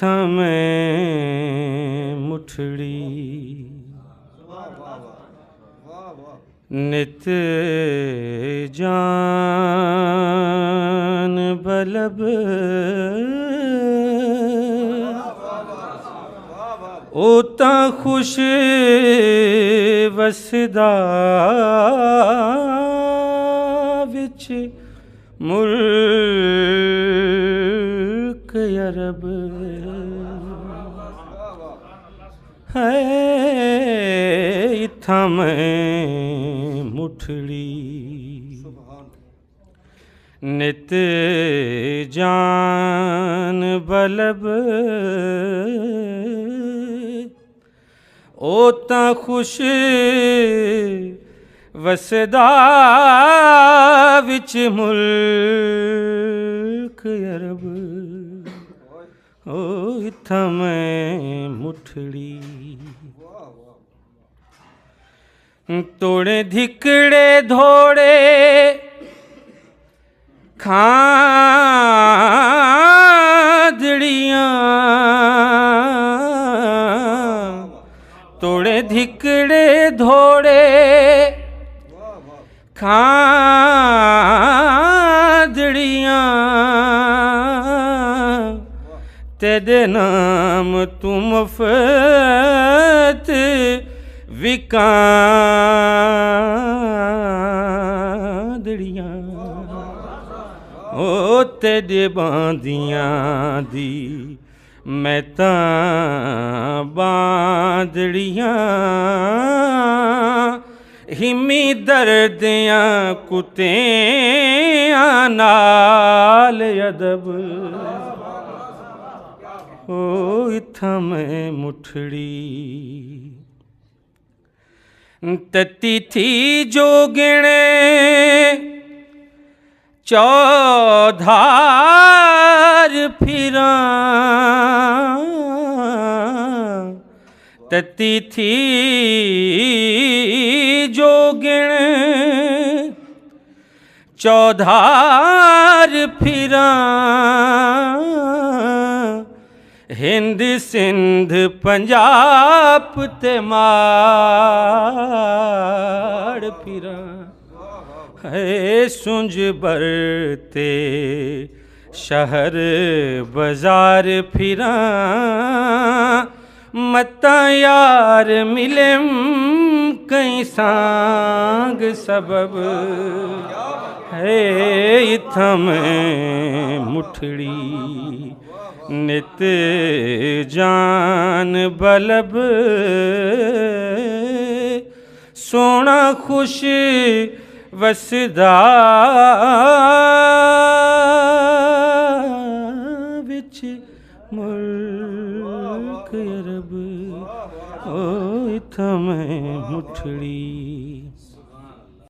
इत्थां मैं मुठड़ी नित जान बलब ओता खुश वसदा विच मुल्क अरब है इत्थां मैं मुठड़ी नित जान बलब ओता खुश वसदा विच मुल्क अरब ओ इत्थां मैं मुठड़ी तोड़े धिकड़े धोड़े खादड़ियाँ तोड़े धिकड़े धोड़े खादड़ियाँ तेरे नाम तुम मुफ्त विकादड़ियाँ ओ तेरे बांदियाँ दी मैं तां बांदड़ियाँ हिमी दर्दियाँ कुत्तियाँ नाल अदब ओ इत्थां मैं मुठड़ी तती थी जोगणे चौधार फिरां तती थी जोगणे चौधार फिरां हिंद सिंध पंजाब ते माड़ फिरां है सुंज बरते शहर बाजार फिरां मता यार मिलेम कई सांग सबब है इत्थां मैं मुठड़ी नित जान बलब सोना खुश वसदा विच मुल्क अरब ओ इत्थां मैं मुठड़ी।